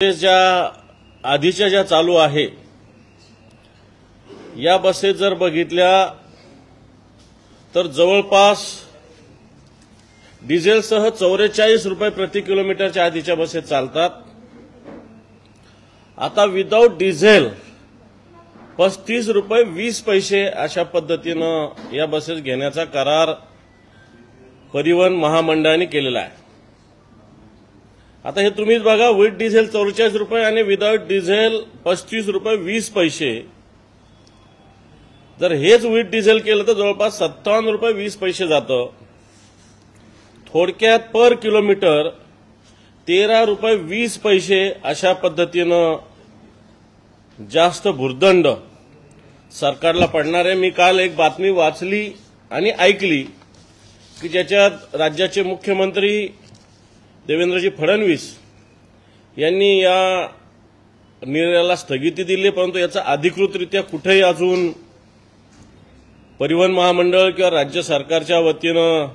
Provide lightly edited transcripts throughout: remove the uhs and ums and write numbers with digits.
ज्या आधीच्या ज्या चालू आहे या बसेस जर बघितल्या तर जवळपास डिझेलसह 44 रुपये प्रति किलोमीटरच्या आधीच्या बसेस चालतात। आता विदाऊट डिझेल 35 रुपये 20 पैसे अशा पद्धतीनं या बसेस घेण्याचा करार परिवहन महामंडळाने केलेला आहे। आता हे तुम्हीच बघा, विथ डिझेल 44 रुपये आणि विदाऊट डिझेल 35 रुपये 20 पैसे। जर हेच विथ डिझेल केलं तर जवळपास 57 रुपये 20 पैसे जातं। थोडक्यात पर किलोमीटर 13 रुपये 20 पैसे अशा पद्धतीनं जास्त भुर्दंड सरकारला पडणार आहे। मी काल एक बातमी वाचली आणि ऐकली की ज्याच्यात राज्याचे मुख्यमंत्री देवेंद्रजी फडणवीस यांनी या निर्णयाला स्थगिती दिली, परंतु याचा अधिकृतरित्या कुठेही अजून परिवहन महामंडळ किंवा राज्य सरकारच्या वतीनं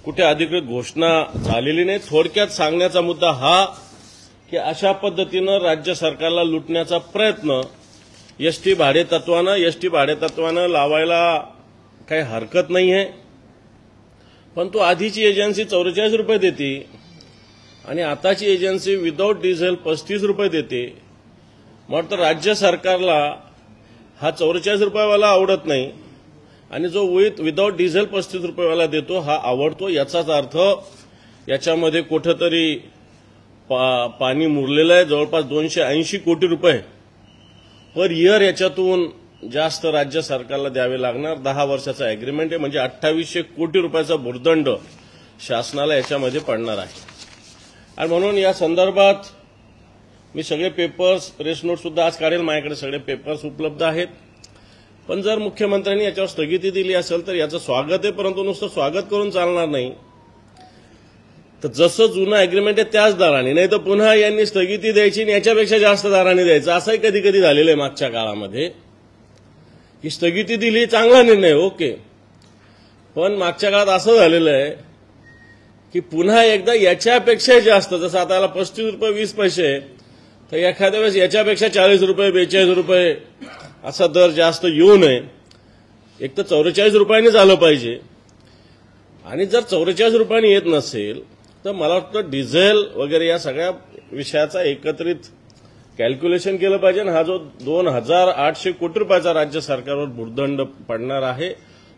कुठे अधिकृत घोषणा झालेली नाही। थोडक्यात सांगण्याचा मुद्दा हा की अशा पद्धतीनं राज्य सरकारला लुटण्याचा प्रयत्न एसटी भाडेतत्वानं लावायला काही हरकत नाही आहे, परंतु आधीची एजन्सी 44 रुपये देते आणि आताची एजन्सी विदाऊट डिझेल 35 रुपये देते। मग तर राज्य सरकारला हा 44 रुपयेवाला आवडत नाही आणि जो विदाऊट डिझेल 35 रुपयेवाला देतो हा आवडतो। याचाच अर्थ याच्यामध्ये कुठेतरी पाणी मुरलेलं आहे। जवळपास 280 कोटी रुपये पर इयर याच्यातून जास्त राज्य सरकारला द्यावे लागणार। 10 वर्षाचा अग्रीमेंट आहे, म्हणजे 2800 कोटी रुपयाचा भुर्दंड शासनाला याच्यामध्ये पडणार आहे। आणि म्हणून या संदर्भात मी सगळे पेपर्स, प्रेस नोट सुद्धा आज काढेल, माझ्याकडे सगळे पेपर्स उपलब्ध आहेत। पण जर मुख्यमंत्र्यांनी याच्यावर स्थगिती दिली असेल तर याचं स्वागत आहे, परंतु नुसतं स्वागत करून चालणार नाही। तर जसं जुनं अग्रीमेंट आहे त्याच दराने, नाही तर पुन्हा यांनी स्थगिती द्यायची आणि याच्यापेक्षा जास्त दराने द्यायचं, असंही कधी कधी झालेलं आहे मागच्या काळामध्ये की स्थगिती दिली, चांगला निर्णय, ओके, पण मागच्या काळात असं झालेलं आहे की पुन्हा एकदा याच्यापेक्षा जास्त, जसं आता याला 35 रुपये 20 पैसे, तर एखाद्या वेळेस याच्यापेक्षा 40 रुपये 42 रुपये असा दर जास्त येऊ नये। एक तर 44 रुपयांनी झालं पाहिजे, आणि जर 44 रुपयांनी येत नसेल तर मला वाटतं डिझेल वगैरे या सगळ्या विषयाचा एकत्रित कॅल्क्युलेशन केलं पाहिजे। हा जो 2800 कोटी रुपयाचा राज्य सरकारवर भुर्दंड पडणार आहे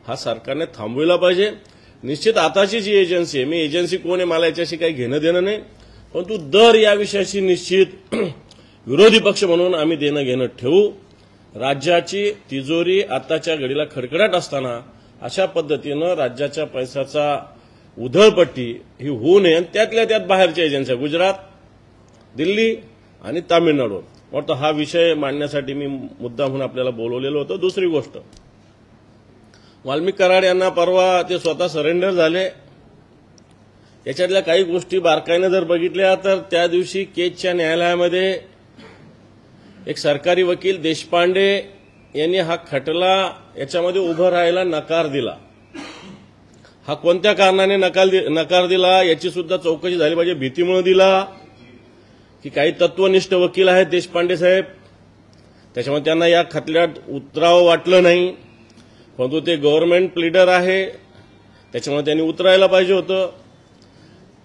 हा सरकारने थांबविला पाहिजे। निश्चित आताची जी एजन्सी आहे, मी एजन्सी कोण आहे मला याच्याशी काही घेणं देणं नाही, परंतु दर या विषयाशी निश्चित विरोधी पक्ष म्हणून आम्ही देणं घेणं ठेवू। राज्याची तिजोरी आताच्या घडीला खडखडाट असताना अशा पद्धतीनं राज्याच्या पैशाचा उधळपट्टी ही होऊ नये, आणि त्यातल्या त्यात बाहेरच्या एजन्सी गुजरात, दिल्ली आणि तामिळनाडू, वाटतं हा विषय मांडण्यासाठी मी मुद्दा म्हणून आपल्याला बोलवलेलं होतं। दुसरी गोष्ट, वाल्मिक कराड यांना परवा ते स्वतः सरेंडर झाले। याच्यातल्या काही गोष्टी बारकाईने जर बघितल्या तर त्या दिवशी केजच्या न्यायालयामध्ये एक सरकारी वकील देशपांडे यांनी हा खटला याच्यामध्ये उभं राहायला नकार दिला। हा कोणत्या कारणाने नकार दिला याची सुद्धा चौकशी झाली पाहिजे। भीतीमुळे दिला की काही तत्वनिष्ठ वकील आहेत देशपांडे साहेब, त्याच्यामुळे त्यांना या खटल्यात उतरावं वाटलं नाही, परंतु ते गव्हर्नमेंट प्लीडर आहे त्याच्यामुळे त्यांनी उतरायला पाहिजे होतं।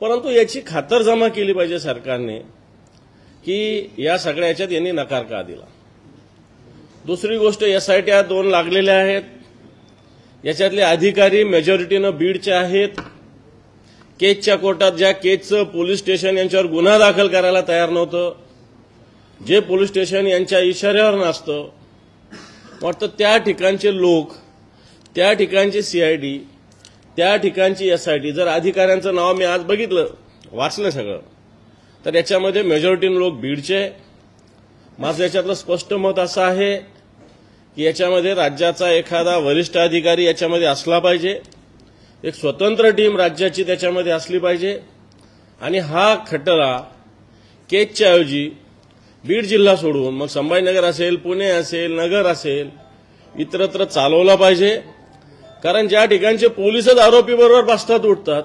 परंतु याची खातरजमा केली पाहिजे सरकारने की या सगळ्या याच्यात यांनी नकार का दिला। दुसरी गोष्ट, एसआयटी 2 लागलेल्या आहेत, याच्यातले अधिकारी मेजॉरिटीनं बीडचे आहेत। केजच्या कोर्टात ज्या केजचं पोलीस स्टेशन यांच्यावर गुन्हा दाखल करायला तयार नव्हतं, जे पोलीस स्टेशन यांच्या इशाऱ्यावर नसतं, वाटतं त्या ठिकाणचे लोक, त्या ठिकाणची सीआयडी, त्या ठिकाणची एसआयटी, जर अधिकाऱ्यांचं नाव मी आज बघितलं, वाचलं सगळं, तर याच्यामध्ये मेजॉरिटीनं लोक बीडचे। माझं याच्यातलं स्पष्ट मत असं आहे की याच्यामध्ये राज्याचा एखादा वरिष्ठ अधिकारी याच्यामध्ये असला पाहिजे, एक स्वतंत्र टीम राज्याची त्याच्यामध्ये असली पाहिजे, आणि हा खटला केजच्या ऐवजी बीड जिल्हा सोडून मग संभाजीनगर असेल, पुणे असेल, नगर असेल, इतरत्र चालवला पाहिजे। कारण ज्या ठिकाणचे पोलीसच आरोपीबरोबर बसतात उठतात,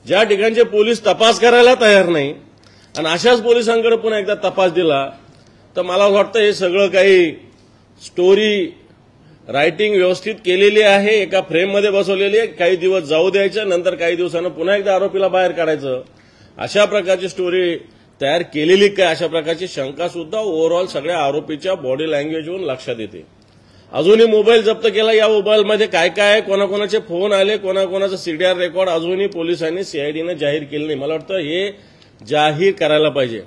ज्या ठिकाणचे पोलीस तपास करायला तयार नाही आणि अशाच पोलिसांकडे पुन्हा एकदा तपास दिला तर मला वाटतं हे सगळं काही स्टोरी रायटिंग व्यवस्थित केलेली आहे, एका फ्रेममध्ये बसवलेली आहे, काही दिवस जाऊ द्यायचं, नंतर काही दिवसानं पुन्हा एकदा आरोपीला बाहेर काढायचं, अशा प्रकारची स्टोरी तयार केलेली काय, अशा प्रकारची शंका सुद्धा ओव्हरऑल सगळ्या आरोपीच्या बॉडी लँग्वेजवरून लक्षात येते. अजूनही मोबाईल जप्त केला, या मोबाईलमध्ये काय काय आहे, कोणाकोणाचे फोन आले, कोणाकोणाचं सीडीआर रेकॉर्ड अजूनही पोलिसांनी सीआयडीनं जाहीर केलं नाही. मला वाटतं हे जाहीर करायला पाहिजे.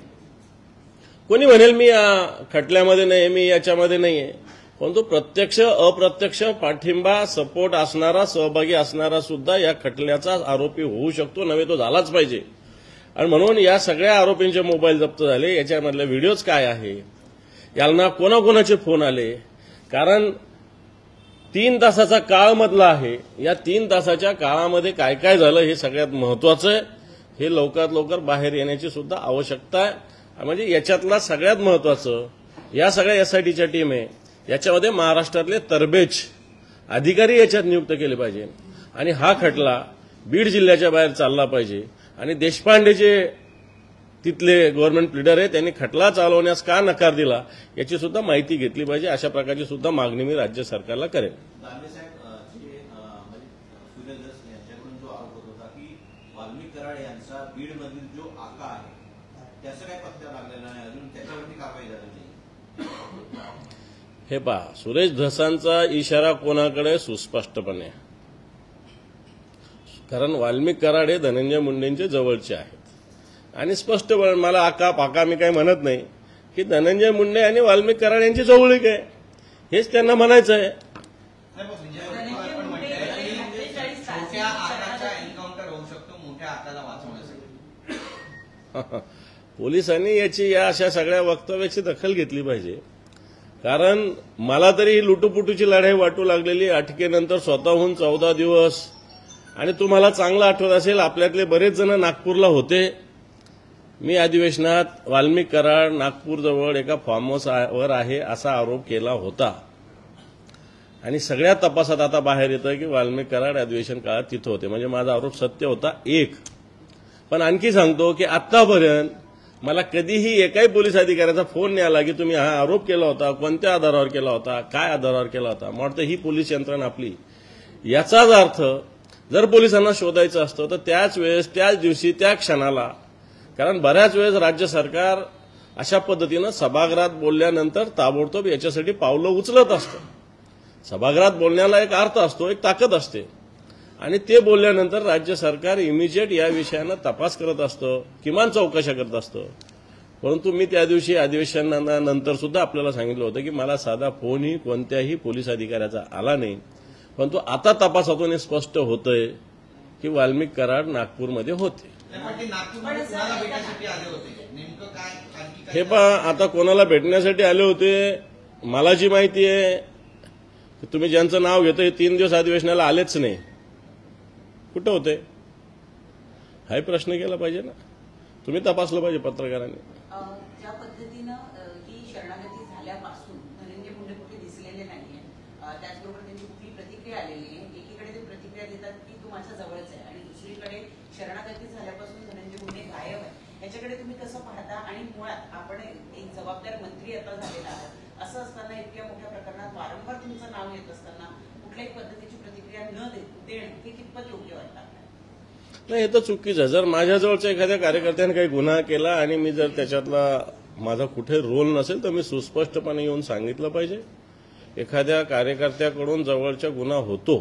कोणी म्हणेल मी या खटल्यामध्ये नाही, मी याच्यामध्ये नाहीये, परंतु प्रत्यक्ष अप्रत्यक्ष पाठिंबा सपोर्ट असणारा, सहभागी असणारा सुद्धा या खटल्याचा आरोपी होऊ शकतो, नव्हे तो झालाच पाहिजे. आणि म्हणून या सगळ्या आरोपींचे मोबाईल जप्त झाले, याच्यामधले व्हिडिओज काय आहे, यांना कोणाकोणाचे फोन आले, कारण 3 तासाचा काळ मधला आहे, या 3 तासाच्या काळामध्ये काय काय झालं हे सगळ्यात महत्वाचं आहे. हे लवकरात लवकर बाहेर येण्याची सुद्धा आवश्यकता आहे. म्हणजे याच्यातला सगळ्यात महत्वाचं, या सगळ्या एसआयटीच्या टीम आहे, याच्यामध्ये महाराष्ट्रातले तरबेज अधिकारी याच्यात नियुक्त केले पाहिजे आणि हा खटला बीड जिल्ह्याच्या बाहेर चालला पाहिजे. आणि देशपांडे जे तिथले गव्हर्नमेंट लीडर आहे त्यांनी खटला चालवण्यास का नकार दिला याची सुद्धा माहिती घेतली पाहिजे. अशा प्रकारची सुद्धा मागणी मी राज्य सरकारला करेन. वाल्मिक कराड यांचा बीडमधील जो आका आहे त्याचं काय पत्ता लागलेला नाही, अजून त्याच्यावरती कारवाई झाली नाही. हे पहा, सुरेश धसांचा इशारा कोणाकडे सुस्पष्टपणे, कारण वाल्मिक कराड हे धनंजय मुंडेंचे जवळचे आहेत आणि स्पष्टपणे मला आका पाका मी काही म्हणत नाही की धनंजय मुंडे आणि वाल्मिक कराड यांची जवळीक आहे, हेच त्यांना म्हणायचं आहे. पोलिसांनी याची या अशा सगळ्या वक्तव्याची दखल घेतली पाहिजे. कारण मला तरी ही लुटूपुटूची लढाई वाटू लागलेली अटकेनंतर स्वतःहून 14 दिवस. आणि तुम्हाला चांगलं आठवत असेल, आपल्यातले बरेच जण नागपूरला होते. मी अधिवेशनात वाल्मिक कराड नागपूरजवळ एका फार्म हाऊसवर आहे असा आरोप केला होता आणि सगळ्या तपासात आता बाहेर येतं की वाल्मिक कराड अधिवेशन काळात तिथं होते. म्हणजे माझा आरोप सत्य होता एक. पण आणखी सांगतो की आतापर्यंत मला कधीही एकाही पोलीस अधिकाऱ्याचा फोन नाही आला की तुम्ही हा आरोप केला होता, कोणत्या आधारावर केला होता, काय आधारावर केला होता. मला वाटतं ही पोलीस यंत्रणा आपली. याचाच अर्थ जर पोलिसांना शोधायचं असतं तर त्याच वेळेस, त्याच दिवशी, त्या क्षणाला, कारण बऱ्याच वेळेस राज्य सरकार अशा पद्धतीनं सभागृहात बोलल्यानंतर ताबडतोब याच्यासाठी पावलं उचलत असतं. सभागृहात बोलण्याला एक अर्थ असतो, एक ताकद असते आणि ते बोलल्यानंतर राज्य सरकार इमिजिएट या विषयानं तपास करत असतं, किमान चौकशा करत असतं. परंतु मी त्या दिवशी अधिवेशनानंतर सुद्धा आपल्याला सांगितलं होतं की मला साधा फोनही कोणत्याही पोलीस अधिकाऱ्याचा आला नाही. परंतु आता तपासातून हे स्पष्ट होतंय की वाल्मिक कराड नागपूरमध्ये होते. हे पहा, आता कोणाला भेटण्यासाठी आले होते, मला जी माहिती आहे की तुम्ही ज्यांचं नाव घेतोय 3 दिवस अधिवेशनाला आलेच नाही. कुठं होते हाही प्रश्न केला पाहिजे ना, तुम्ही तपासलं पाहिजे पत्रकारांनी. ज्या पद्धतीनं ही शरणागती झाल्यापासून धनंजय मुंडे कुठे दिसलेले नाहीये, त्याचबरोबर त्यांची कुठली प्रतिक्रिया आलेली आहे. एकीकडे ते प्रतिक्रिया देतात की तू माझ्या जवळच आहे आणि दुसरीकडे शरणागती झाल्यापासून धनंजय मुंडे गायब आहे. याच्याकडे तुम्ही कसं पाहता? आणि मुळात आपण एक जबाबदार मंत्री आता झालेला आहात, असं असताना इतक्या मोठ्या प्रकरणात वारंवार तुमचं नाव येत असताना कुठल्याही पद्धतीची प्रतिक्रिया न देणं हे कितपत योग्य वाटतं? नाही, हे तर चुकीचं आहे. जर माझ्याजवळच्या एखाद्या कार्यकर्त्याने काही गुन्हा केला आणि मी जर त्याच्यातला माझा कुठे रोल नसेल तर मी सुस्पष्टपणे येऊन सांगितलं पाहिजे. एखाद्या कार्यकर्त्याकडून जवळचा गुन्हा होतो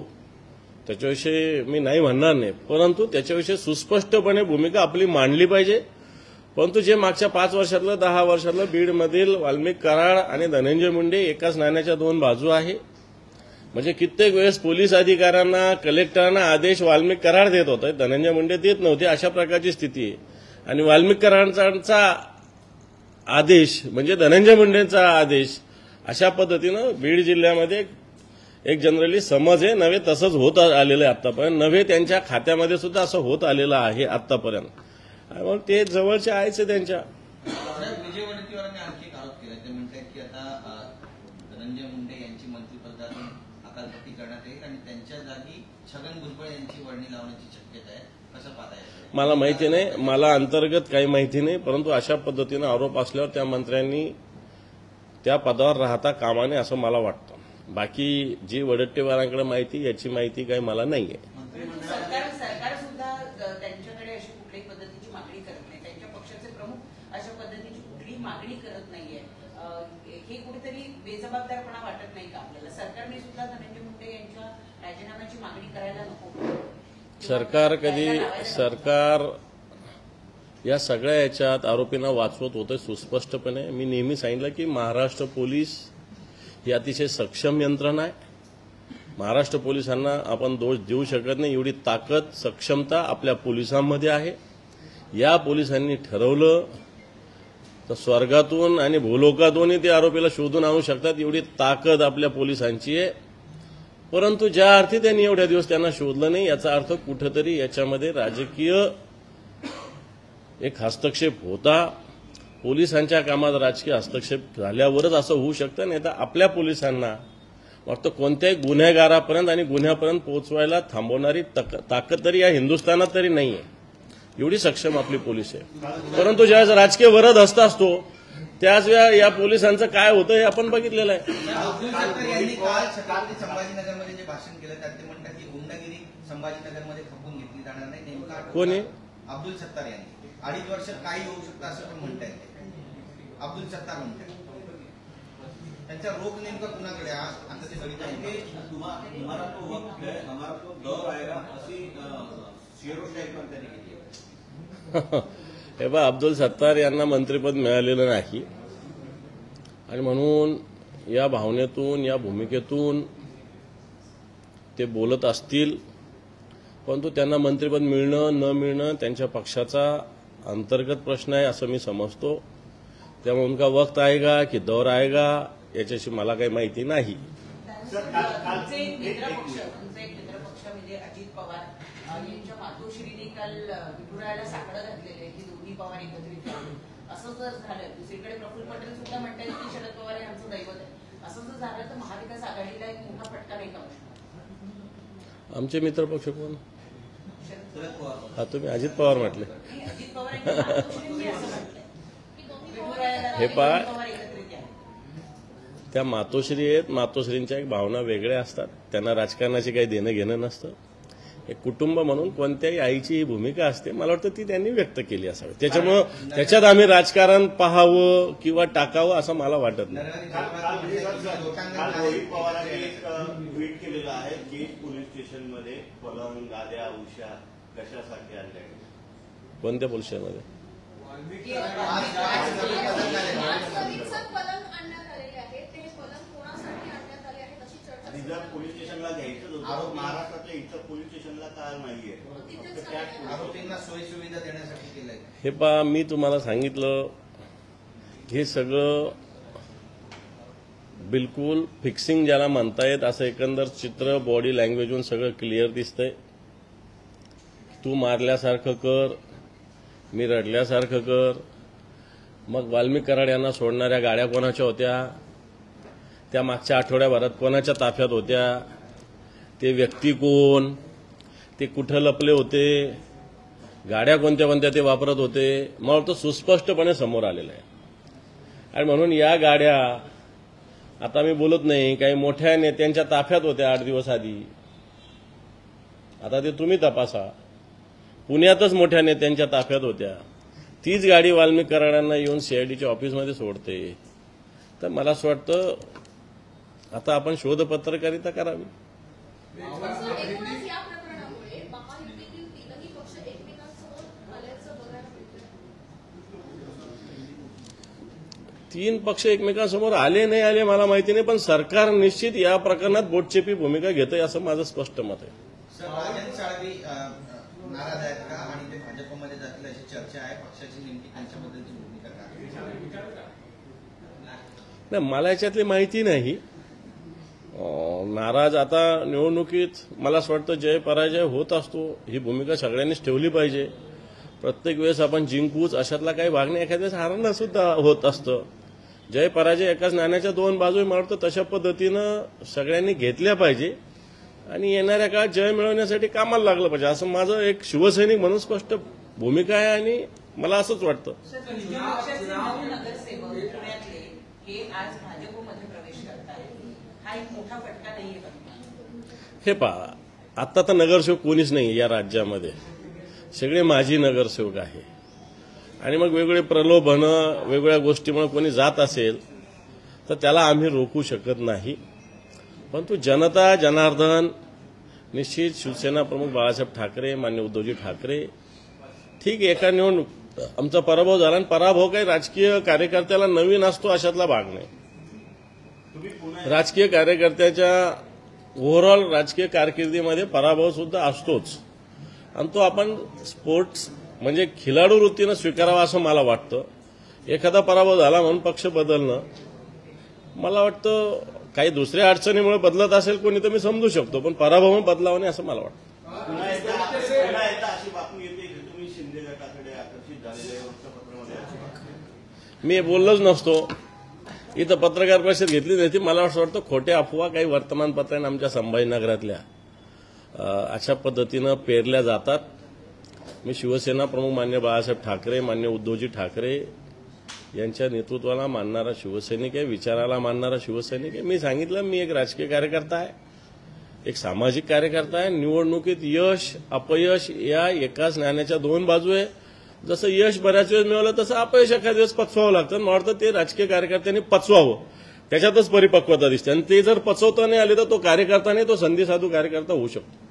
त्याच्याविषयी मी नाही म्हणणार नाही, परंतु त्याच्याविषयी सुस्पष्टपणे भूमिका आपली मांडली पाहिजे. परंतु जे मागच्या 5 वर्षातलं 10 वर्षातलं बीडमधील वाल्मिक कराड आणि धनंजय मुंडे एकाच नाण्याच्या 2 बाजू आहे. म्हणजे कित्येक वेळेस पोलीस अधिकाऱ्यांना, कलेक्टरांना आदेश वाल्मिक कराड देत होते, धनंजय मुंडे देत नव्हते, अशा प्रकारची स्थिती आहे. आणि वाल्मिक कराडांचा आदेश म्हणजे धनंजय मुंडेंचा आदेश, अशा पद्धतीनं बीड जिल्ह्यामध्ये एक जनरली समज आहे. नव्हे तसंच होत आलेलं आहे आतापर्यंत, नव्हे त्यांच्या खात्यामध्ये सुद्धा असं होत आलेलं आहे आतापर्यंत. मग ते जवळचे आहेच त्यांच्या. विजय वडेट्टीवारांनी आणखी एक आरोप केला. ते म्हणतात की आता धनंजय मुंडे यांची मंत्रिपदातून अकालपट्टी करण्यात येईल आणि त्यांच्या जागी छगन भुजबळ यांची वर्णी लावण्याची शक्यता शक्यता आहे, कसं पाहता येईल? मला माहिती नाही, मला अंतर्गत काही माहिती नाही, परंतु अशा पद्धतीनं आरोप असल्यावर त्या मंत्र्यांनी त्या पदावर राहता कामा नये असं मला वाटतं. बाकी जी वडट्टीवारांकडे माहिती, याची माहिती काही मला नाहीये. सरकार सुद्धा त्यांच्याकडे अशी कुठल्याही पद्धतीची मागणी करत नाही, त्यांच्या पक्षाचे प्रमुख अशा पद्धतीची कुठलीही मागणी करत नाहीये. हे कुठेतरी बेजबाबदारपणा वाटत नाही का आपल्याला? सरकारने सुद्धा धनंजय मुंडे यांच्या राजीनाम्याची मागणी करायला नको? सरकार या सगळ्या याच्यात आरोपींना वाचवत होतं सुस्पष्टपणे. मी नेहमी सांगितलं की महाराष्ट्र पोलीस ही अतिशय सक्षम यंत्रणा आहे. महाराष्ट्र पोलिसांना आपण दोष देऊ शकत नाही, एवढी ताकद, सक्षमता आपल्या पोलिसांमध्ये आहे. या पोलिसांनी ठरवलं तर स्वर्गातून आणि भूलोकातूनही ते आरोपीला शोधून आणू शकतात, एवढी ताकद आपल्या पोलिसांची आहे. परंतु ज्या अर्थी त्यांनी एवढ्या दिवस त्यांना शोधलं नाही, याचा अर्थ कुठेतरी याच्यामध्ये राजकीय एक हस्तक्षेप होता. पोलिसांच्या कामात राजकीय हस्तक्षेप झाल्यावरच असं होऊ शकतं, नाही तर आपल्या पोलिसांना वाटतं कोणत्याही गुन्हेगारापर्यंत आणि गुन्ह्यापर्यंत पोहोचवायला थांबवणारी ताकद तरी या हिंदुस्थानात तरी नाहीये. एवढी सक्षम आपली पोलीस आहे. परंतु ज्यावेळेस राजकीय वरद हस्त असतो त्याच वेळा या पोलिसांचं काय होतं हे आपण बघितलेलं आहे. अब्दुल सत्तार यांनी काल छत्रपती संभाजीनगरमध्ये जे भाषण केलं त्यात ते म्हणतात की गुंडगिरी संभाजीनगरमध्ये खपवून घेतली जाणार नाही. नेमका कोणी? अब्दुल सत्तार यांनी 2.5 वर्षात काही होऊ शकतं असं पण म्हणतायत. अब्दुल सत्तार म्हणतात त्यांचा रोग नेमका कुणाकडे आता ते बघितलं. तुम्हाला तो वक्त है, हमारा तो दौर आएगा अशी शेरोशाही पण त्यांनी केली आहे. हे बा, अब्दुल सत्तार यांना मंत्रिपद मिळालेलं नाही आणि म्हणून या भावनेतून, या भूमिकेतून ते बोलत असतील. परंतु त्यांना मंत्रिपद मिळणं न मिळणं त्यांच्या पक्षाचा अंतर्गत प्रश्न आहे असं मी समजतो. त्यामुळे उनका वक्त आएगा की दौर आएगा याच्याशी मला काही माहिती नाही. तुमचे एक मित्रपक्ष म्हणजे अजित पवार यांच्या मातोश्रीने काल विठुरायाला साकडं घातलेले की दोन्ही पवार एकत्रित असं जर झालं, दुसरीकडे प्रफुल्ल पटेल सुद्धा म्हणतात की शरद पवार हे आमचं दैवत आहे, असं जर झालं तर महाविकास आघाडीला एक मोठा फटका नाही का बसणार? आमचे मित्रपक्ष कोण? शरद पवार. हा, तुम्ही अजित पवार म्हटले. अजित पवार यांच्या मातोश्रींनी असं म्हटलंय की विठुरायाला हे पवार एकत्रित आहे. त्या मातोश्री आहेत, मातोश्रींच्या एक भावना वेगळ्या असतात, त्यांना राजकारणाशी काही देणं घेणं नसतं. एक कुटुंब म्हणून कोणत्याही आईची ही भूमिका असते, मला वाटतं ती त्यांनी व्यक्त केली असावी. त्याच्यामुळं त्याच्यात आम्ही राजकारण पाहावं किंवा टाकावं असं मला वाटत नाही. रोहित पवारांनी एक ट्विट केलेलं आहे की पोलीस स्टेशनमध्ये पलंग, गाद्या, उशा कशासाठी आणल्या? कोणत्या पोलीस स्टेशनमध्ये? रिझर्व्ह पोलीस स्टेशनला घ्यायचं होतं, महाराष्ट्रातल्या इतर पोलीस स्टेशनला का नाहीये? आरोपींना सोयी सुविधा देण्यासाठी केलंय. हे पहा, मी तुम्हाला सांगितलं हे सगळं बिलकुल फिक्सिंग ज्याला म्हणता येत असं एकंदर चित्र बॉडी लँग्वेजवरून सगळं क्लिअर दिसतंय. तू मारल्यासारखं कर, मी रडल्यासारखं कर. मग वाल्मिक कराड यांना सोडणाऱ्या गाड्या कोणाच्या होत्या? त्या मागच्या आठवड्याभरात कोणाच्या ताफ्यात होत्या? ते व्यक्ती कोण? ते कुठं लपले होते? गाड्या कोणत्या कोणत्या ते वापरत होते? मला वाटतं सुस्पष्टपणे समोर आलेलं आहे. आणि म्हणून या गाड्या, आता मी बोलत नाही, काही मोठ्या नेत्यांच्या ताफ्यात होत्या 8 दिवस आधी. आता ते तुम्ही तपासा. पुण्यातच मोठ्या नेत्यांच्या ताफ्यात होत्या. तीच गाडी वाल्मिक कराडांना येऊन सीआयडीच्या ऑफिसमध्ये सोडते. तर मला असं वाटतं आता आपण शोधपत्रकारिता करावी. तीन पक्ष एकमेकांसमोर आले नाही आले मला माहिती नाही, पण सरकार निश्चित या प्रकरणात बोटचेपी भूमिका घेतंय असं माझं स्पष्ट मत आहे. सर, राजन साळवी नाराज आहेत का आणि ते भाजपमध्ये जातील अशी चर्चा आहे. पक्षाची नेमकी त्यांच्याबद्दलची भूमिका काय? नाही, मला याच्यातली माहिती नाही. नाराज आता निवडणुकीत मला असं वाटतं जय पराजय होत असतो, ही भूमिका सगळ्यांनीच ठेवली पाहिजे. प्रत्येक वेळेस आपण जिंकूच अशातला काही भाग नाही, एखाद्या वेळेस हारणं सुद्धा होत असतं. जय पराजय एकाच नाण्याच्या 2 बाजू, मला वाटतं तशा पद्धतीनं सगळ्यांनी घेतल्या पाहिजे. आणि येणाऱ्या काळात जय मिळवण्यासाठी कामाला लागलं पाहिजे, असं माझं एक शिवसैनिक म्हणून स्पष्ट भूमिका आहे आणि मला असंच वाटतं. पक्षाचे 9 नगरसेवक पुण्यातले हे आज भाजपमध्ये प्रवेश करतात, हा एक मोठा फटका नाहीये का? हे पहा, आता तर नगरसेवक कोणीच नाही या राज्यामध्ये, सगळे माजी नगरसेवक आहे. आणि मग वेगवेगळे प्रलोभनं वेगवेगळ्या गोष्टीमुळे कोणी जात असेल तर त्याला आम्ही रोखू शकत नाही. परंतु जनता जनार्दन निश्चित शिवसेना प्रमुख बाळासाहेब ठाकरे, मान्य उद्धवजी ठाकरे, ठीक एका निवडणूक आमचा पराभव झाला, आणि पराभव काही राजकीय कार्यकर्त्याला नवीन असतो अशातला भाग नाही. राजकीय कार्यकर्त्याच्या ओव्हरऑल राजकीय कारकिर्दीमध्ये पराभव सुद्धा असतोच, आणि तो आपण स्पोर्ट्स म्हणजे खिलाडू वृत्तीनं स्वीकारावा असं मला वाटतं. एखादा पराभव झाला म्हणून पक्ष बदलणं, मला वाटतं काही दुसऱ्या अडचणीमुळे बदलत असेल कोणी तर मी समजू शकतो, पण पराभव बदलावा नाही असं मला वाटतं. पुन्हा एकदा अशी बातमी येते की तुम्ही शिंदे गटाकडे आकर्षित झालेले वृत्तपत्रामध्ये. मी बोललोच नसतो, इथं पत्रकार परिषद घेतली नव्हती. मला असं वाटतं खोट्या अफवा काही वर्तमानपत्रांनी आमच्या संभाजीनगरातल्या अशा पद्धतीनं पेरल्या जातात. मी शिवसेना प्रमुख मान्य बाळासाहेब ठाकरे, मान्य उद्धवजी ठाकरे यांच्या नेतृत्वाला मानणारा शिवसैनिक आहे, विचाराला मानणारा शिवसैनिक आहे. मी सांगितलं, मी एक राजकीय कार्यकर्ता आहे, एक सामाजिक कार्यकर्ता आहे. निवडणुकीत यश अपयश या एकाच नाण्याच्या 2 बाजू आहे. जसं यश बऱ्याच वेळेस मिळवलं तसं अपयश एखाद्या वेळेस पचवावं लागतं. मला वाटतं ते राजकीय कार्यकर्त्यांनी पचवावं, त्याच्यातच परिपक्वता दिसते. आणि ते जर पचवता नाही आले तर तो कार्यकर्ता नाही, तो संधी साधू कार्यकर्ता होऊ शकतो.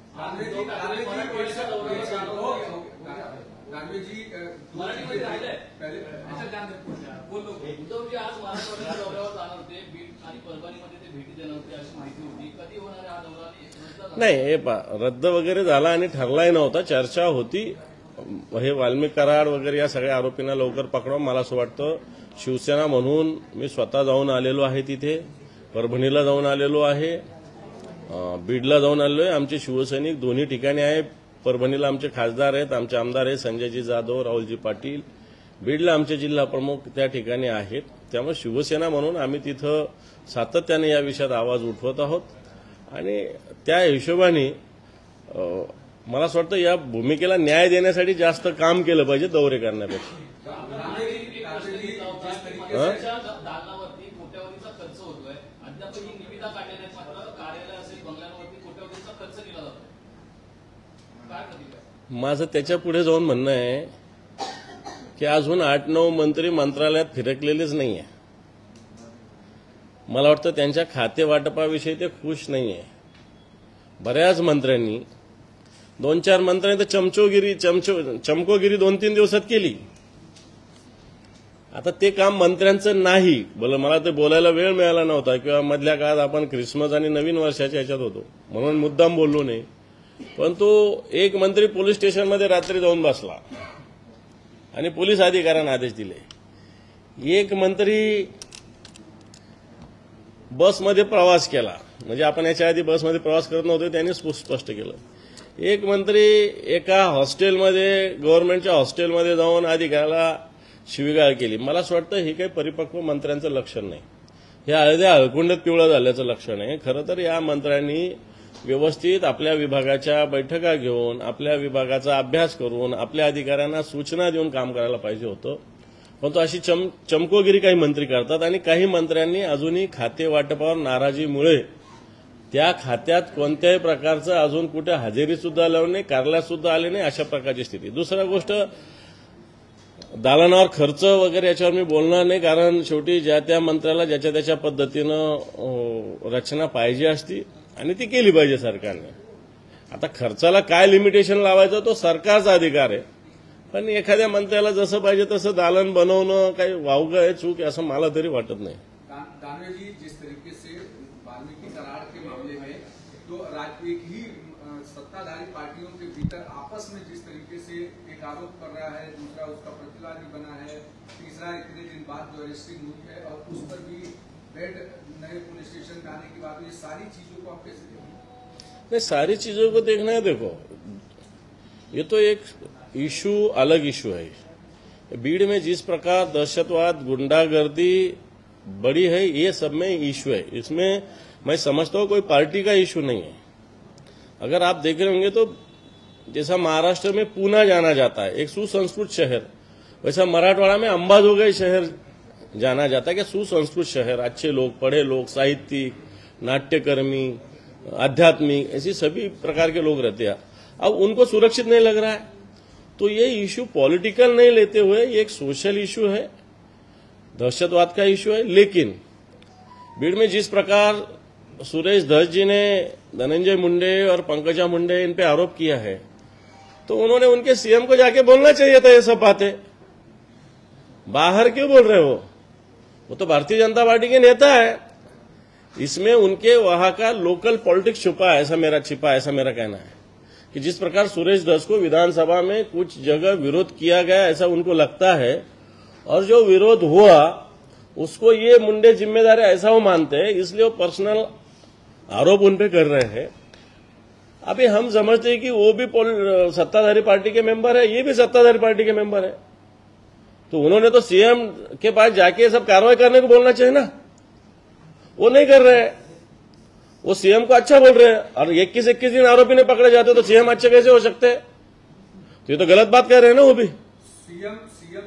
उद्धवजी आज मराठवाड्याच्या दौऱ्यावर जाणार होते, बीड आणि परभणीमध्ये ते भेटी देणार होते अशी माहिती होती. कधी होणार हा दौरा? नाही, हे रद्द वगैरे झाला आणि ठरलाही नव्हता, चर्चा होती. हे वाल्मिक कराड वगैरे या सगळ्या आरोपींना लवकर पकडवा. मला असं वाटतं शिवसेना म्हणून मी स्वतः जाऊन आलेलो आहे, तिथे परभणीला जाऊन आलेलो आहे, बीडला जाऊन आलेलो आहे. आमचे शिवसैनिक दोन्ही ठिकाणी आहे. परभणीला आमचे खासदार आहेत, आमचे आमदार आहेत संजयजी जाधव, राहुलजी पाटील. बीडला आमचे जिल्हा प्रमुख त्या ठिकाणी आहेत. त्यामुळे शिवसेना म्हणून आम्ही तिथं सातत्याने या विषयात आवाज उठवत आहोत. आणि त्या हिशोबाने मला असं वाटतं या भूमिकेला न्याय देण्यासाठी जास्त काम केलं पाहिजे दौरे करण्यापेक्षा. दालनावरती कोट्यावधीचा खर्च होतोय, अद्याप ही निविदा काढलेल्या आहेत, मात्र कार्यालय असेल बंगल्यांवरती कोट्यावधीचा खर्च केला जातो. काय प्रतिक्रिया? माझं त्याच्या पुढे जाऊन म्हणणं आहे की अजून 8-9 मंत्री मंत्रालयात फिरकलेलेच नाहीये. मला वाटतं त्यांच्या खाते वाटपाविषयी ते खुश नाहीये. बऱ्याच मंत्र्यांनी 2-4 मंत्र्यांनी तर चमकोगिरी 2-3 दिवसात केली. आता ते काम मंत्र्यांचं नाही. मला ते बोलायला वेळ मिळाला नव्हता, किंवा मधल्या काळात आपण ख्रिसमस आणि नवीन वर्षाच्या ह्याच्यात होतो म्हणून मुद्दाम बोललो नाही. पण तो एक मंत्री पोलीस स्टेशनमध्ये रात्री जाऊन बसला आणि पोलीस अधिकाऱ्यांना आदेश दिले. एक मंत्री बसमध्ये प्रवास केला, म्हणजे आपण याच्या आधी बसमध्ये प्रवास करत नव्हतो, त्यांनी स्पष्ट केलं. एक मंत्री एका हॉस्टेलमध्ये, गव्हर्नमेंटच्या हॉस्टेलमध्ये जाऊन अधिकाऱ्याला शिवीगाळ केली. मला असं वाटतं हे काही परिपक्व मंत्र्यांचं लक्षण नाही, हे हळद्या हळकुंडात पिवळं झाल्याचं लक्षण आहे. खरं तर या मंत्र्यांनी व्यवस्थित आपल्या विभागाच्या बैठका घेऊन, आपल्या विभागाचा अभ्यास करून, आपल्या अधिकाऱ्यांना सूचना देऊन काम करायला पाहिजे होतं. पण तो अशी चमकोगिरी काही मंत्री करतात. आणि काही मंत्र्यांनी अजूनही खाते वाटपावर नाराजीमुळे त्या खात्यात कोणत्याही प्रकारचं अजून कुठे हजेरी सुद्धा लावली नाही, कार्यालयात सुद्धा आले नाही, अशा प्रकारची स्थिती. दुसरा गोष्ट, दालनावर खर्च वगैरे याच्यावर मी बोलणार नाही, कारण शेवटी ज्या त्या मंत्र्याला ज्याच्या त्याच्या पद्धतीनं रचना पाहिजे असती आणि ती केली पाहिजे सरकारने. आता खर्चाला काय लिमिटेशन लावायचं तो सरकारचा अधिकार आहे, पण एखाद्या मंत्र्याला जसं पाहिजे तसं दालन बनवणं काही वावगं आहे, चूक आहे असं मला तरी वाटत नाही. दानवे जी, जिस तरीके से वाल्मीकि करार के मामले में तो एक ही सत्ताधारी पार्टियों के भीतर आपस में जिस तरीके से एक आरोप कर रहा है, दूसरा उसका प्रतिवादी बना है, तीसरा इतने दिन बाद जो अरेस्टिंग हुई है और उस पर भी बेड नए पुलिस स्टेशन में आने की बात, ये सारी चीजों को आप कैसे देखेंगे? नहीं, सारी चीजों को देखना है. देखो, ये तो एक इशू अलग इशू है. बीड़ में जिस प्रकार दहशतवाद, गुंडागर्दी बढ़ी है, ये सब में इशू है. इसमें मैं समझता हूँ कोई पार्टी का इशू नहीं है. अगर आप देख रहे होंगे तो जैसा महाराष्ट्र में पूना जाना जाता है एक सुसंस्कृत शहर, वैसा मराठवाड़ा में अंबाजोगाई शहर जाना जाता है कि सुसंस्कृत शहर, अच्छे लोग, पढ़े लोग, साहित्यिक, नाट्यकर्मी, आध्यात्मिक, ऐसी सभी प्रकार के लोग रहते हैं। अब उनको सुरक्षित नहीं लग रहा है, तो ये इश्यू पॉलिटिकल नहीं लेते हुए ये एक सोशल इश्यू है, दहशतवाद का इश्यू है। लेकिन भीड़ में जिस प्रकार सुरेश धस जी ने धनंजय मुंडे और पंकजा मुंडे इन पे आरोप किया है, तो उन्होंने उनके सीएम को जाके बोलना चाहिए था ये सब बातें। बाहर क्यों बोल रहे हो? वो तो भारतीय जनता पार्टी के नेता है, इसमें उनके वहां का लोकल पॉलिटिक्स छुपा है, ऐसा मेरा कहना है कि जिस प्रकार सुरेश धस को विधानसभा में कुछ जगह विरोध किया गया ऐसा उनको लगता है, और जो विरोध हुआ उसको ये मुंडे जिम्मेदार है ऐसा वो मानते हैं, इसलिए वो पर्सनल आरोप उन पे कर रहे हैं। अभी हम समझते हैं कि वो भी सत्ताधारी पार्टी के मेंबर है, ये भी सत्ताधारी पार्टी के मेंबर है, तो उन्होंने तो सीएम के पास जाके सब कार्रवाई करने को बोलना चाहिए ना। वो नहीं कर रहे हैं, वो सीएम को अच्छा बोल रहे हैं, और 21 दिन आरोपी नहीं पकड़े जाते तो सीएम अच्छे कैसे हो सकते हैं? तो ये तो गलत बात कह रहे हैं ना वो भी। सीएम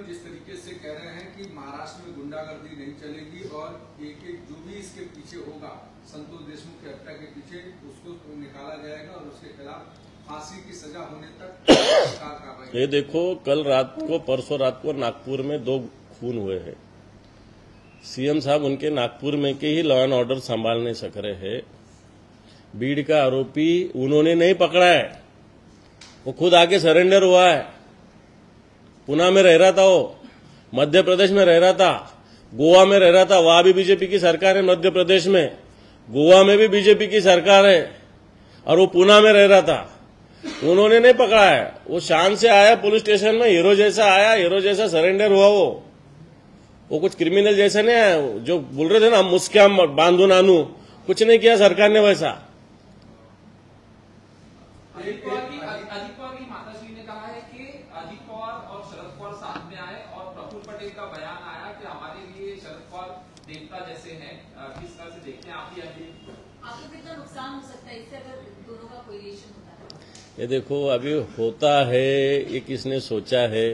जिस तरीके से कह रहे हैं कि महाराष्ट्र में गुंडागर्दी नहीं चलेगी और एक जो भी इसके पीछे होगा संतोष देशमुख की हत्या के पीछे उसको निकाला जाएगा और उसके खिलाफ फांसी की सजा होने तक सरकार कार्रवाई। ये देखो, कल रात को, परसों रात को नागपुर में 2 खून हुए हैं। सीएम साहब उनके नागपुर में के ही लॉ एंड ऑर्डर संभाल नहीं सक रहे हैं। भीड़ का आरोपी उन्होंने नहीं पकड़ा है, वो खुद आके सरेंडर हुआ है। पुणे में रह रहा था, वो मध्य प्रदेश में रह रहा था, गोवा में रह रहा था, वहां भी बीजेपी की सरकार है मध्य प्रदेश में, गोवा में भी बीजेपी की सरकार है, और वो पुणे में रह रहा था। उन्होंने नहीं पकड़ा है, वो शान से आया पुलिस स्टेशन में, हीरो जैसा आया, हीरो जैसा सरेंडर हुआ। वो कुछ क्रिमिनल जैसा नहीं है, जो बोल रहे थे ना मुस्काम बांधू नानू, कुछ नहीं किया सरकार ने वैसा। अजित पवार की माताश्री ने कहा है कि अजित पवार और शरद पवार साथ में आए, और प्रफुल्ल पटेल का बयान आया कि हमारे लिए शरद पवार देवता जैसे हैं। किस तरह से देखते हैं आप? आपको कितना नुकसान हो सकता है इससे अगर दोनों का कोरिलेशन होता है? ये देखो, अभी होता है, ये किसने सोचा है,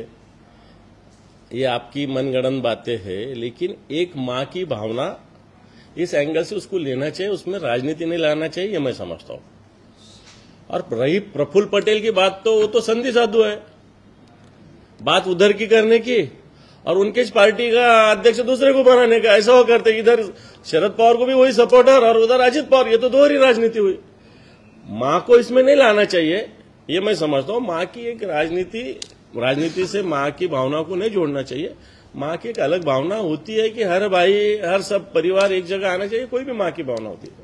ये आपकी मनगढ़ंत बातें हैं, लेकिन एक माँ की भावना इस एंगल से उसको लेना चाहिए, उसमें राजनीति नहीं लाना चाहिए, ये मैं समझता हूँ। और रही प्रफुल्ल पटेल की बात, तो वो तो संधि साधु है, बात उधर की करने की और उनके पार्टी का अध्यक्ष दूसरे को बनाने का, ऐसा वो करते। इधर शरद पवार को भी वही सपोर्टर और उधर अजित पवार, ये तो दोहरी राजनीति हुई। माँ को इसमें नहीं लाना चाहिए, ये मैं समझता हूँ। माँ की एक राजनीति से माँ की भावना को नहीं जोड़ना चाहिए। माँ की एक अलग भावना होती है कि हर भाई, हर सब परिवार एक जगह आना चाहिए, कोई भी माँ की भावना होती है।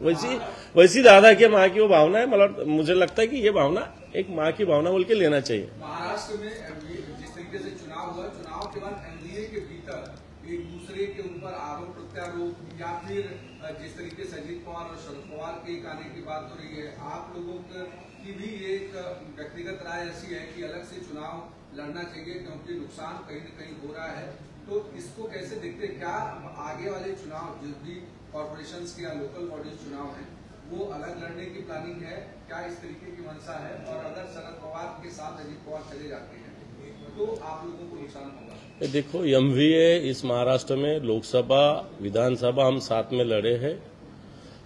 वैसी दादा की माँ की वो भावना है, मतलब मुझे लगता है कि ये भावना एक माँ की भावना बोल के लेना चाहिए। महाराष्ट्र में जिस तरीके से चुनाव हुआ, चुनाव के बाद एनडीए के भीतर एक दूसरे के ऊपर आरोप प्रत्यारोप, या फिर जिस तरीके से अजित पवार और शरद पवार के आने की बात हो रही है, आप लोगों की भी एक व्यक्तिगत राय ऐसी है कि अलग से चुनाव लड़ना चाहिए क्योंकि नुकसान कहीं न कहीं हो रहा है, तो इसको कैसे देखते हैं? क्या आगे वाले चुनाव जो भी कॉर्पोरेशंस के या लोकल बॉडीज चुनाव हैं वो अलग लड़ने की प्लानिंग है? क्या इस तरीके की मंशा है? और अगर शरद पवार के साथ अजित पवार चले जाते हैं तो आप लोगों को नुकसान होगा? देखो, एमवीए इस महाराष्ट्र में लोकसभा विधानसभा हम साथ में लड़े हैं,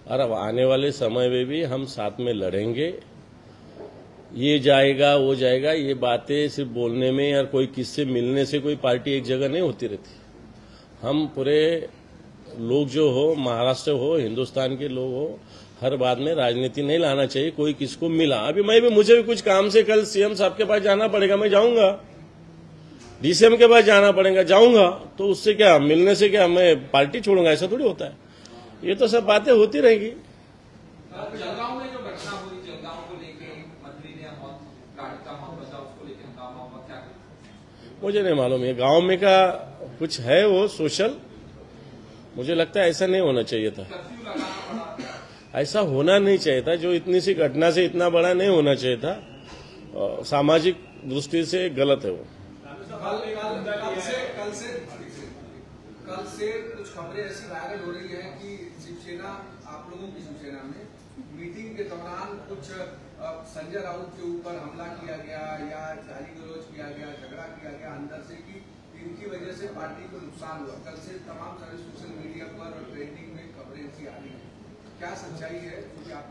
और अब आने वाले समय में भी हम साथ में लड़ेंगे। ये जाएगा वो जाएगा, ये बातें सिर्फ बोलने में या कोई किससे मिलने से कोई पार्टी एक जगह नहीं होती रहती। हम पूरे लोग जो हो, महाराष्ट्र हो, हिंदुस्तान के लोग हो, हर बात में राजनीति नहीं लाना चाहिए। कोई किसको मिला, अभी मुझे भी कुछ काम से कल सीएम साहब के पास जाना पड़ेगा, मैं जाऊंगा, डीसीएम के पास जाना पड़ेगा, जाऊंगा, तो उससे क्या, मिलने से क्या मैं पार्टी छोड़ूंगा? ऐसा थोड़ी होता है। ये तो सब बातें होती रहेगी। जलगांव में जो घटना हुई, जलगांव को लेके मंत्री ने गाड़ी का मामला बचा, उसको लेकर हंगामा हुआ, क्या? मुझे नहीं मालूम, ये गांव में का कुछ है वो सोशल, मुझे लगता है ऐसा नहीं होना चाहिए था। कर्फ्यू लगाना पड़ा, ऐसा होना नहीं चाहिए था। जो इतनी सी घटना से इतना बड़ा नहीं होना चाहिए था। सामाजिक दृष्टि से गलत है वो। कल से कुछ खबरें ऐसी वायरल हो रही है कि शिवसेना, आप लोगों की शिवसेना में मीटिंग के दौरान कुछ संजय राउत के ऊपर हमला किया गया या गाली गलौज किया गया, झगड़ा किया गया अंदर से कि इनकी वजह से पार्टी को नुकसान हुआ। कल से तमाम सारे सोशल मीडिया पर और ट्रेंडिंग में खबरें ऐसी आ रही है, क्या सच्चाई है?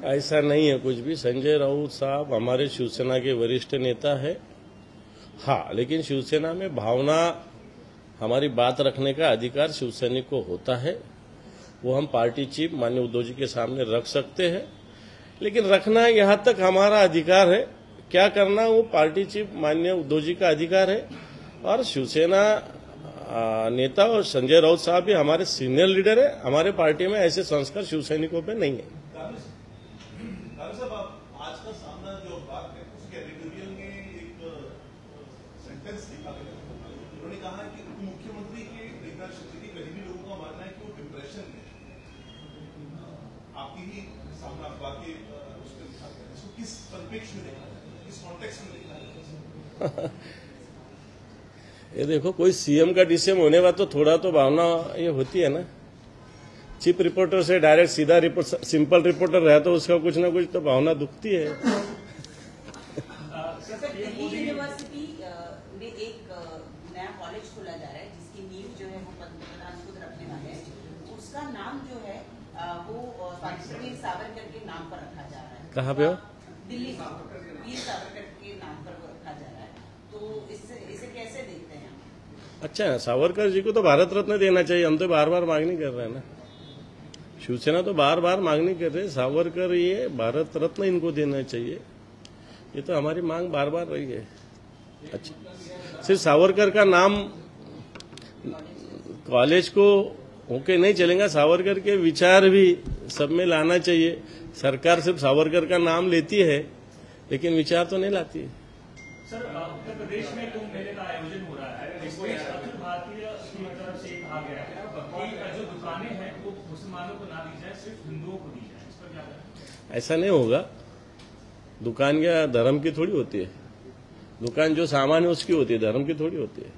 ऐसा नहीं है कुछ भी। संजय राउत साहब हमारे शिवसेना के वरिष्ठ नेता है, हाँ, लेकिन शिवसेना में भावना, हमारी बात रखने का अधिकार शिवसैनिक को होता है। वो हम पार्टी चीफ माननीय उद्धव जी के सामने रख सकते हैं, लेकिन रखना यहां तक हमारा अधिकार है। क्या करना वो पार्टी चीफ माननीय उद्धव जी का अधिकार है। और शिवसेना नेता और संजय राउत साहब भी हमारे सीनियर लीडर है। हमारे पार्टी में ऐसे संस्कार शिवसैनिकों पे नहीं है। साहब, आज का सामना जो बात है उसके एडिटोरियल में एक सेंटेंस लिखा गया, उन्होंने कहा कि मुख्यमंत्री की लीडरशिप की करीबी लोगों का मानना है कि वो डिप्रेशन में, आपकी ही सामना बाकी उसके लिखा गया, इसको किस परिप्रेक्ष्य में देखा जाए, किस कॉन्टेक्स्ट में देखा जाए? ये देखो, कोई सीएम का डीसीएम होने बाद तो थोड़ा तो भावना ये होती है ना। चीफ रिपोर्टर से डायरेक्ट सीधा रिपोर्ट, सिंपल रिपोर्टर रहा तो उसका कुछ ना कुछ तो भावना दुखती है। दिल्ली यूनिवर्सिटी में एक नया कॉलेज खोला जा रहा है जिसकी नींव जो है वो पंतप्रधान खुद रखने वाले हैं। उसका नाम जो है वो वीर सावरकर के नाम पर रखा जा रहा है। कहाँ पे हो? दिल्ली में वीर सावरकर के नाम पर वो रखा जा रहा है, तो इसे कैसे देखते हैं? अच्छा, सावरकर जी को तो भारत रत्न देना चाहिए। हम तो बार बार मांगनी कर रहे हैं ना, शिवसेना तो बार बार मांगनी कर रहे हैं सावरकर ये भारत रत्न इनको देना चाहिए। ये तो हमारी मांग बार बार रही है। अच्छा, सिर्फ सावरकर का नाम कॉलेज को होके नहीं चलेगा, सावरकर के विचार भी सब में लाना चाहिए। सरकार सिर्फ सावरकर का नाम लेती है लेकिन विचार तो नहीं लाती है। सर, उत्तर प्रदेश में कुंभ मेले का आयोजन हो रहा है, इसमें अखिल भारतीय की तरफ से कहा गया है कि जो दुकानें हैं वो मुसलमानों को ना दी जाए, सिर्फ हिंदुओं को दी जाए। इस पर क्या करें? ऐसा नहीं होगा। दुकान क्या धर्म की थोड़ी होती है। दुकान जो सामान है उसकी होती है, धर्म की थोड़ी होती है।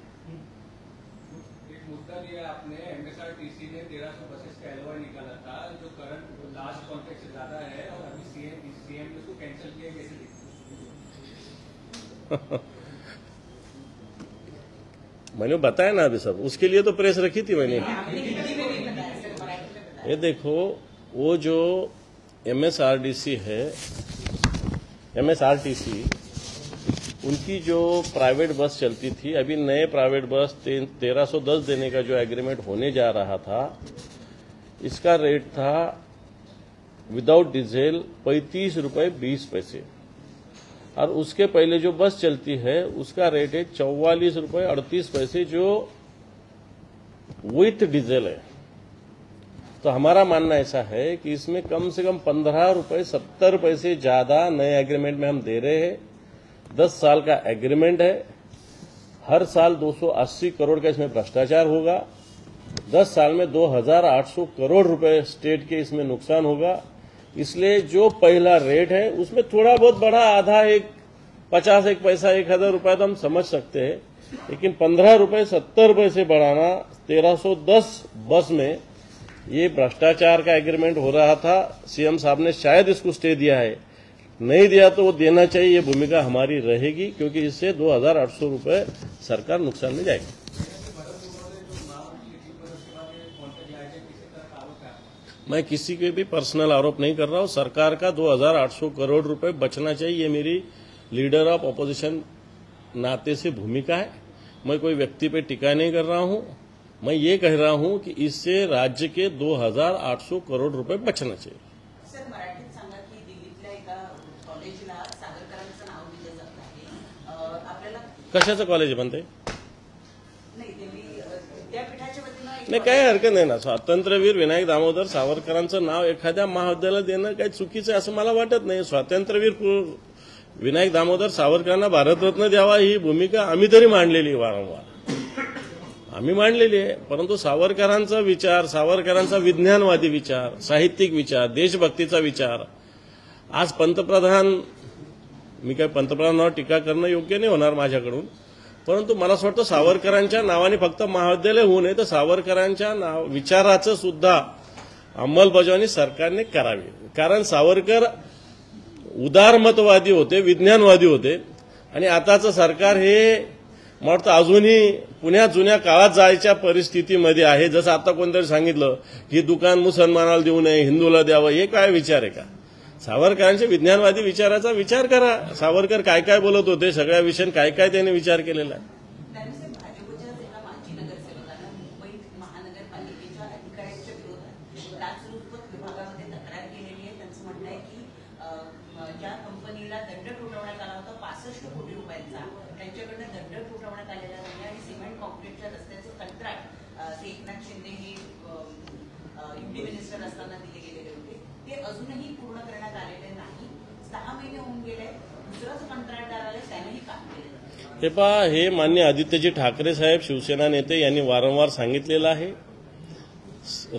एक मुद्दा लिया आपने, एमएसआरटीसी ने 1300 बसेस का एलओआई निकाला था जो करंट लास्ट कॉन्ट्रैक्ट से ज्यादा है, और अभी सीएम ने उसको कैंसिल किया, कैसे देखते? मैंने बताया ना अभी सब, उसके लिए तो प्रेस रखी थी मैंने। ये देखो, वो जो एमएसआरटीसी है, एमएसआरटीसी उनकी जो प्राइवेट बस चलती थी, अभी नए प्राइवेट बस 1310 देने का जो एग्रीमेंट होने जा रहा था, इसका रेट था विदाउट डीजल 35 रुपये 20 पैसे, और उसके पहले जो बस चलती है उसका रेट है 44 रुपये 38 पैसे जो विथ डीजल है। तो हमारा मानना ऐसा है कि इसमें कम से कम 15 रुपये 70 पैसे ज्यादा नए एग्रीमेंट में हम दे रहे हैं। 10 साल का एग्रीमेंट है, हर साल 280 करोड़ का इसमें भ्रष्टाचार होगा। 10 साल में 2800 करोड़ रुपए स्टेट के इसमें नुकसान होगा। इसलिए जो पहला रेट है उसमें थोड़ा बहुत बढ़ा, आधा, 50 एक पैसा 1000 रुपए तो हम समझ सकते हैं, लेकिन 15 रुपये 70 पैसे बढ़ाना 1310 बस में, ये भ्रष्टाचार का एग्रीमेंट हो रहा था। सीएम साहब ने शायद इसको स्टे दिया है, नहीं दिया तो वो देना चाहिए। ये भूमिका हमारी रहेगी, क्योंकि इससे 2800 रुपए सरकार नुकसान में जाएगी। मैं किसी के भी पर्सनल आरोप नहीं कर रहा हूं। सरकार का 2800 करोड़ रुपए बचना चाहिए, ये मेरी लीडर ऑफ ऑपोजिशन नाते से भूमिका है। मैं कोई व्यक्ति पे टिका नहीं कर रहा हूं। मैं ये कह रहा हूं कि इससे राज्य के 2800 करोड रुपए बचना चाहिए। सर, मराठीत सांगा की दिल्लीतल्या एका कॉलेजला सावरकरांचं नाव दिलं जात आहे. आपल्याला कशाचं कॉलेज बनते? नाही, दिल्ली विद्यापीठाच्या वतीनं नाही, काही हरकत नाही ना. स्वातंत्र्यवीर विनायक दामोदर सावरकरांचं नाव एखाद्या महाविद्यालयात देणं काही चुकीचं आहे असं मला वाटत नाही. स्वातंत्र्यवीर विनायक दामोदर सावरकरांना भारतरत्न द्यावा ही भूमिका आम्ही तरी मांडलेली आहे, वारंवार आम्ही मांडलेली आहे. परंतु सावरकरांचा विचार, सावरकरांचा विज्ञानवादी विचार, साहित्यिक विचार, देशभक्तीचा विचार, आज पंतप्रधान, मी काय पंतप्रधानावर टीका करणं योग्य नाही होणार माझ्याकडून, परंतु मला असं वाटतं सावरकरांच्या नावाने फक्त महाविद्यालय होऊ नये, तर सावरकरांच्या विचाराचं सुद्धा अंमलबजावणी सरकारने करावी. कारण सावरकर उदारमतवादी होते, विज्ञानवादी होते. आणि आताचं सरकार हे मला वाटतं अजूनही पुण्या जुन्या काळात जायच्या परिस्थितीमध्ये आहे. जसं आता कोणतरी सांगितलं की दुकान मुसलमानाला देऊ नये, हिंदूला द्यावं, हे काय विचार आहे का? सावरकरांच्या विज्ञानवादी विचाराचा विचार करा. सावरकर काय काय बोलत होते, सगळ्या विषयात काय काय त्यांनी विचार केलेला आहे. त्यानुसार भाजपच्या एका माजी नगरसेवकांना मुंबई महानगरपालिकेच्या अधिकाऱ्यांच्या विरोधात लाचलुचपत विभागामध्ये तक्रार केलेली आहे. त्यांचं म्हणणं आहे की ज्या कंपनीला दंड ठोठावण्यात आला होता 65 कोटी रुपयांचा, त्यांच्याकडनं दंड ठोठावण्यात आलेला नाही आणि सिमेंट कॉन्क्रीटच्या रस्त्याचं कंत्राट ते एकनाथ शिंदे हे युटी मिनिस्टर असताना दिले गेलेले होते, ते अजूनही पूर्ण करण्यात आलेले नाही. 6 महिने होऊन गेले, दुसराच कंत्राटदार आले, त्यानेही काम केलं. हे पहा, हे मान्य आदित्यजी ठाकरे साहेब शिवसेना नेते यांनी वारंवार सांगितलेलं आहे.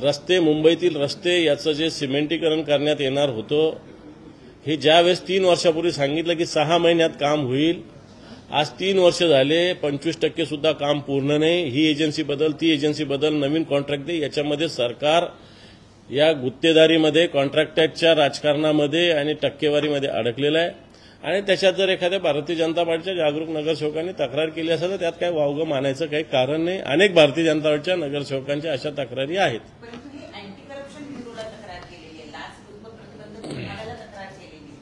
रस्ते, मुंबईतील रस्ते याचं जे सिमेंटीकरण करण्यात येणार होतं, हे ज्यावेळेस 3 वर्षापूर्वी सांगितलं की 6 महिन्यात काम होईल, आज 3 वर्ष झाले, 25% सुद्धा काम पूर्ण नाही. ही एजन्सी बदल, ती एजन्सी बदल, नवीन कॉन्ट्रॅक्ट दे, याच्यामध्ये सरकार या गुत्तेदारीमध्ये, कॉन्ट्रॅक्टच्या राजकारणामध्ये आणि टक्केवारीमध्ये अडकलेलं आहे. आणि त्याच्यात जर एखाद्या भारतीय जनता पार्टीच्या जागरूक नगरसेवकांनी तक्रार केली असेल तर त्यात काही वावगं मानायचं काही कारण नाही. अनेक भारतीय जनता पार्टीच्या नगरसेवकांच्या अशा तक्रारी आहेत. परंतु ही अँटी करप्शन ब्युरोला तक्रार केलेली आहे, लाचलुचपत प्रतिबंधक विभागाला तक्रार केलेली आहे.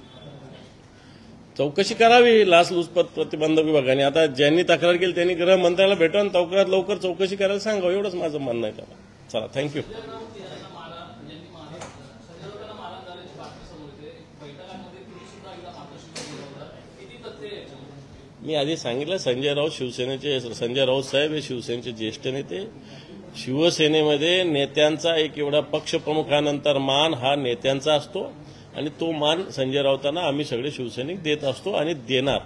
चौकशी करावी लाचलुचपत प्रतिबंधक विभागाने. आता ज्यांनी तक्रार केली त्यांनी गृहमंत्र्याला भेटून लवकर चौकशी करायला सांगावं, एवढंच माझं म्हणणं आहे त्याला. चला, थँक्यू. मी आधी सांगितलं, संजय राऊत साहेब हे शिवसेनेचे ज्येष्ठ नेते. शिवसेनेमध्ये नेत्यांचा एक एवढा पक्षप्रमुखानंतर मान हा नेत्यांचा असतो आणि तो मान संजय राऊतांना आम्ही सगळे शिवसैनिक देत असतो आणि देणार.